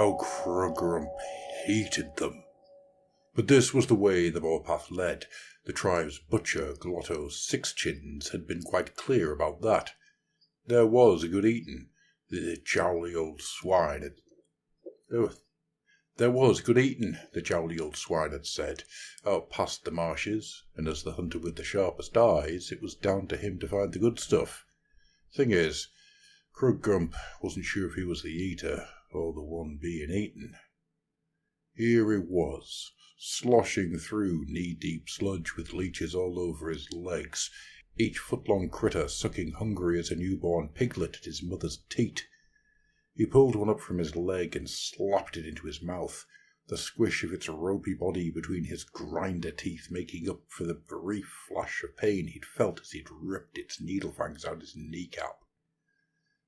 How Grump hated them. But this was the way the warpath led. The tribe's butcher, Glotto Sixchins, had been quite clear about that. There was a good eating. The jowly old swine had... There was good eating, the jowly old swine had said, out past the marshes, and as the hunter with the sharpest eyes, it was down to him to find the good stuff. Thing is, Grump wasn't sure if he was the eater, or the one being eaten. Here he was, sloshing through knee-deep sludge with leeches all over his legs, each foot-long critter sucking hungry as a newborn piglet at his mother's teat. He pulled one up from his leg and slapped it into his mouth, the squish of its ropey body between his grinder teeth making up for the brief flash of pain he'd felt as he'd ripped its needle fangs out his kneecap.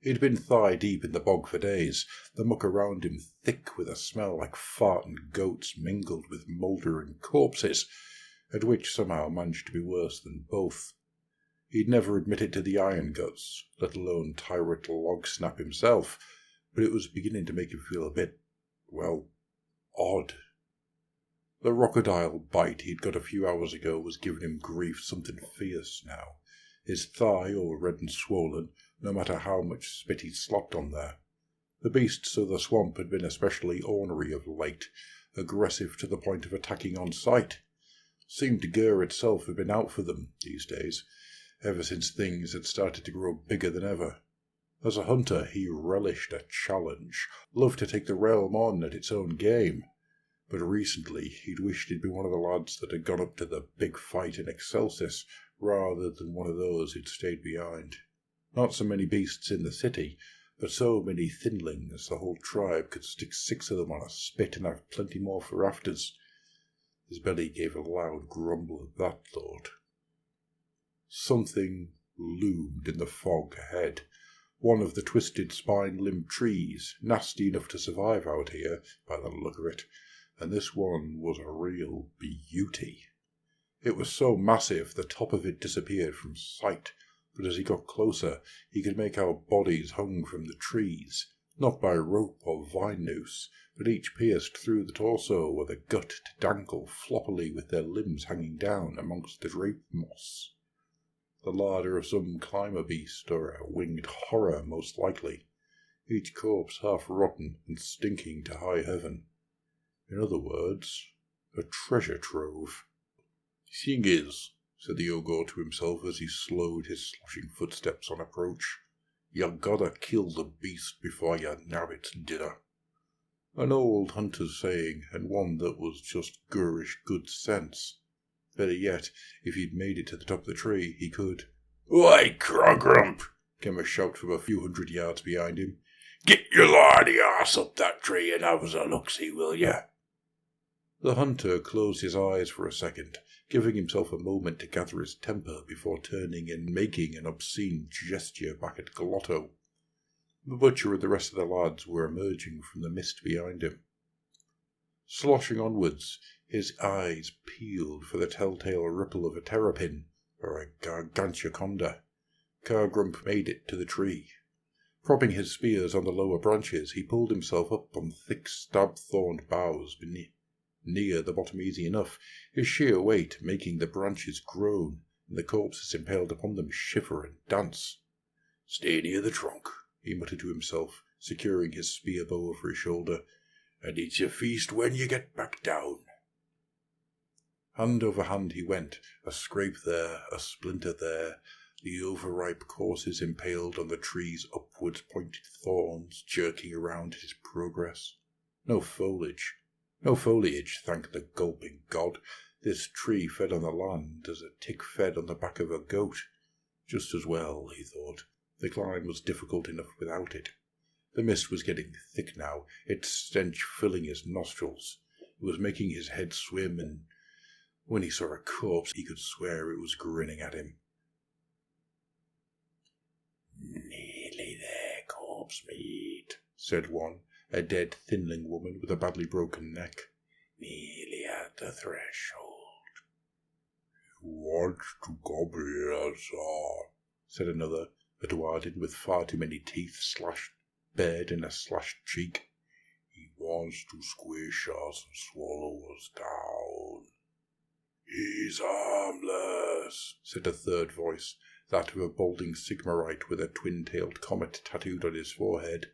He'd been thigh-deep in the bog for days, the muck around him thick with a smell like fart and goats mingled with mouldering corpses, and which somehow managed to be worse than both. He'd never admitted to the iron guts, let alone tyrant Logsnap himself, but it was beginning to make him feel a bit, well, odd. The crocodile bite he'd got a few hours ago was giving him grief something fierce now, his thigh all red and swollen, no matter how much spit he'd slopped on there. The beasts of the swamp had been especially ornery of late, aggressive to the point of attacking on sight. Seemed Ghur itself had been out for them these days, ever since things had started to grow bigger than ever. As a hunter, he relished a challenge, loved to take the realm on at its own game. But recently, he'd wished he'd been one of the lads that had gone up to the big fight in Excelsis, rather than one of those who'd stayed behind. Not so many beasts in the city, but so many thinlings the whole tribe could stick 6 of them on a spit and have plenty more for afters. His belly gave a loud grumble at that thought. Something loomed in the fog ahead. One of the twisted spine-limbed trees, nasty enough to survive out here, by the look of it, and this one was a real beauty. It was so massive the top of it disappeared from sight, but as he got closer, he could make out bodies hung from the trees, not by rope or vine noose, but each pierced through the torso with a gut to dangle floppily with their limbs hanging down amongst the drape moss. The larder of some climber beast or a winged horror, most likely, each corpse half rotten and stinking to high heaven. In other words, a treasure trove. "Thing is," said the ogre to himself as he slowed his sloshing footsteps on approach, "you gotta kill the beast before you nab its dinner." An old hunter's saying, and one that was just Ghurish good sense. Better yet, if he'd made it to the top of the tree, he could. "Oi, Grump!" came a shout from a few hundred yards behind him. "Get your lardy arse up that tree and have us a look-see, will you?" The hunter closed his eyes for a second, giving himself a moment to gather his temper before turning and making an obscene gesture back at Glotto. The butcher and the rest of the lads were emerging from the mist behind him. Sloshing onwards, his eyes peeled for the telltale ripple of a terrapin or a gargantuaconda. Grump made it to the tree. Propping his spears on the lower branches, he pulled himself up on thick stab-thorned boughs near the bottom easy enough, his sheer weight making the branches groan and the corpses impaled upon them shiver and dance. "Stay near the trunk," he muttered to himself, securing his spear bow over his shoulder, "and it's your feast when you get back down." Hand over hand he went, a scrape there, a splinter there, the overripe corses impaled on the tree's upwards pointed thorns jerking around his progress. No foliage, thank the gulping god. This tree fed on the land as a tick fed on the back of a goat. Just as well, he thought. The climb was difficult enough without it. The mist was getting thick now, its stench filling his nostrils. It was making his head swim, and when he saw a corpse, he could swear it was grinning at him. "Nearly there, corpse meat," said one, a dead thinling woman with a badly broken neck. "Nearly at the threshold." "You want to come here, sir," said another, a Dwarden with far too many teeth slashed bared in a slashed cheek. "He wants to squish us and swallow us down." "He's harmless," said a third voice, that of a balding Sigmarite with a twin-tailed comet tattooed on his forehead.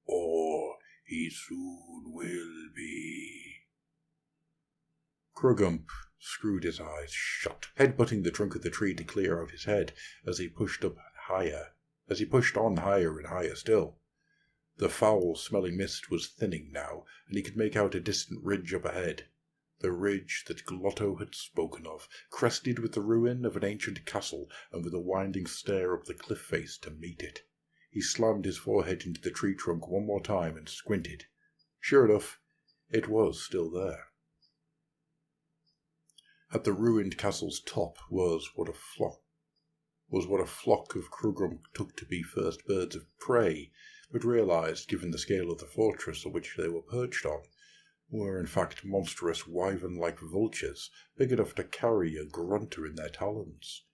"Or he soon will be." Krugump screwed his eyes shut, head-butting the trunk of the tree to clear out his head as he pushed on higher and higher still. The foul-smelling mist was thinning now, and he could make out a distant ridge up ahead. The ridge that Glotto had spoken of, crested with the ruin of an ancient castle and with a winding stair up the cliff face to meet it. He slammed his forehead into the tree trunk one more time and squinted. Sure enough, it was still there. At the ruined castle's top was what a flock of Krugrum took to be first birds of prey, but realized, given the scale of the fortress on which they were perched on, were in fact monstrous wyvern-like vultures, big enough to carry a grunter in their talons.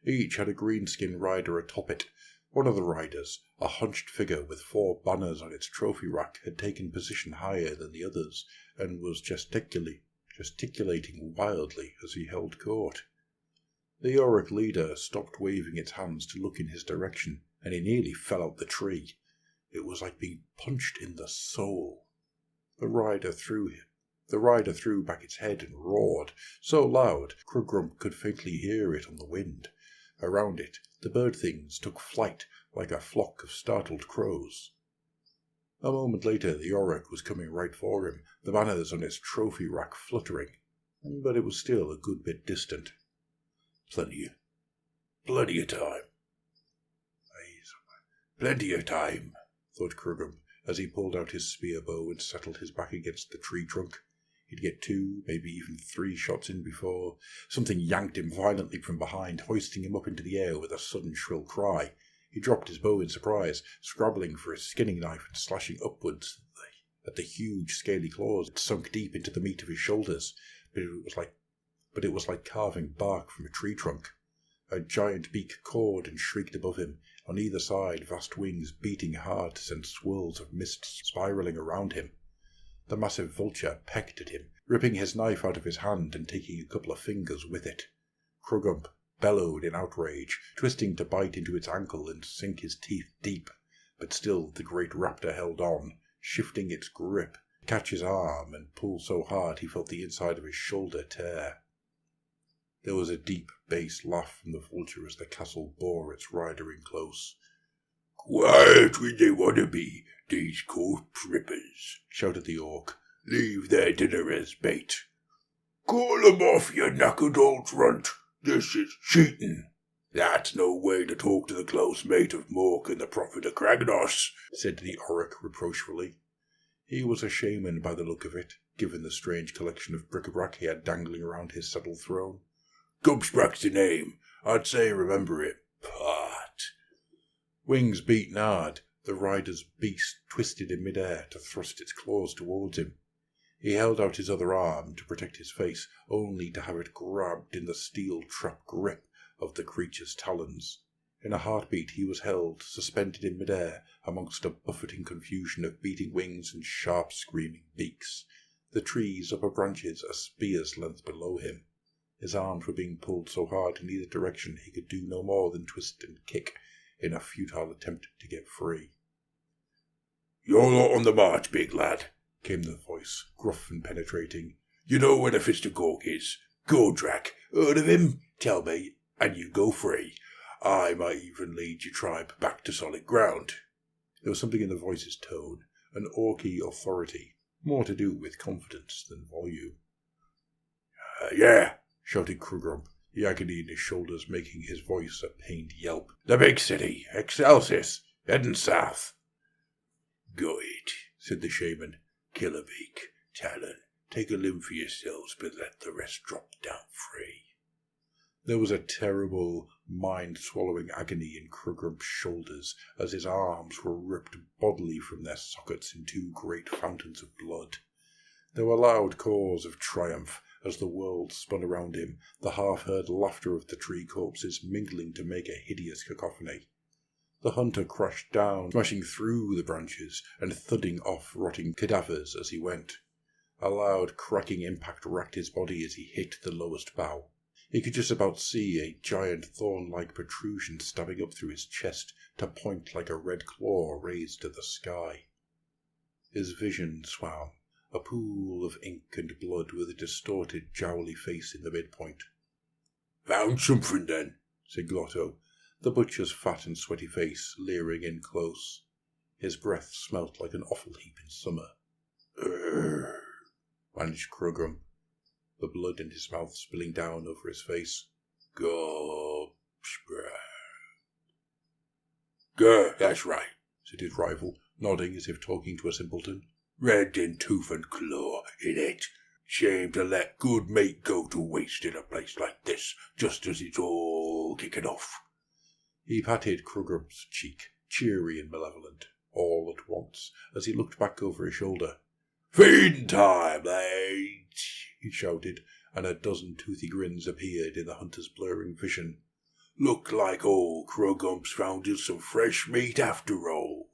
Each had a green-skinned rider atop it. One of the riders, a hunched figure with 4 banners on its trophy rack, had taken position higher than the others, and was gesticulating wildly as he held court. The Yorick leader stopped waving its hands to look in his direction, and he nearly fell out the tree. It was like being punched in the soul. The rider threw back its head and roared, so loud Krugrum could faintly hear it on the wind. Around it, the bird things took flight like a flock of startled crows. A moment later, the Yorick was coming right for him, the banners on its trophy rack fluttering, but it was still a good bit distant. Plenty of time. Plenty of time, thought Krugum, as he pulled out his spear bow and settled his back against the tree trunk. He'd get 2, maybe even 3 shots in before something yanked him violently from behind, hoisting him up into the air with a sudden shrill cry. He dropped his bow in surprise, scrabbling for his skinning knife and slashing upwards at the huge scaly claws that sunk deep into the meat of his shoulders, but it was like carving bark from a tree trunk. A giant beak cawed and shrieked above him, on either side vast wings beating hard to send swirls of mist spiralling around him. The massive vulture pecked at him, ripping his knife out of his hand and taking a couple of fingers with it. Krugump bellowed in outrage, twisting to bite into its ankle and sink his teeth deep, but still the great raptor held on, shifting its grip to catch his arm and pull so hard he felt the inside of his shoulder tear. There was a deep bass laugh from the vulture as the castle bore its rider in close. "Quiet when they want to be, these corpse rippers," shouted the orc. "Leave their dinner as bait." "Call 'em off, you knackered old runt. This is cheating." "That's no way to talk to the close mate of Mork and the Prophet of Kragnos," said the orc reproachfully. He was a shaman by the look of it, given the strange collection of bric-a-brac he had dangling around his saddle throne. "Gubsbrack's the name. I'd say remember it. But..." Wings beaten hard, the rider's beast twisted in midair to thrust its claws towards him. He held out his other arm to protect his face, only to have it grabbed in the steel-trap grip of the creature's talons. In a heartbeat he was held, suspended in midair, amongst a buffeting confusion of beating wings and sharp screaming beaks, the tree's upper branches a spear's length below him. His arms were being pulled so hard in either direction he could do no more than twist and kick in a futile attempt to get free. "You're not on the march, big lad," came the voice, gruff and penetrating. "You know where the Fist of Gork is. Gordrak, heard of him? Tell me, and you go free. I might even lead your tribe back to solid ground." There was something in the voice's tone, an orky authority, more to do with confidence than volume. Yeah, shouted Krugrum, the agony in his shoulders making his voice a pained yelp. "The big city, Excelsis, heading south." "Good," said the shaman. "Kill a beak, Talon, take a limb for yourselves, but let the rest drop down free." There was a terrible, mind-swallowing agony in Krugrum's shoulders as his arms were ripped bodily from their sockets in 2 great fountains of blood. There were loud caws of triumph as the world spun around him, the half-heard laughter of the tree corpses mingling to make a hideous cacophony. The hunter crashed down, smashing through the branches and thudding off rotting cadavers as he went. A loud cracking impact racked his body as he hit the lowest bough. He could just about see a giant thorn-like protrusion stabbing up through his chest to point like a red claw raised to the sky. His vision swam, a pool of ink and blood with a distorted, jowly face in the midpoint. "Found something then?" said Glotto, the butcher's fat and sweaty face leering in close. His breath smelt like an offal heap in summer. Managed Krugrum, the blood in his mouth spilling down over his face. Ghur, that's right, said his rival, nodding as if talking to a simpleton. Red in tooth and claw, in it. Shame to let good meat go to waste in a place like this, just as it's all kicking off. He patted Krugrum's cheek, cheery and malevolent, all at once, as he looked back over his shoulder. "Feeding time, lads!" he shouted, and a dozen toothy grins appeared in the hunter's blurring vision. "Look like old Krugum's found us some fresh meat after all."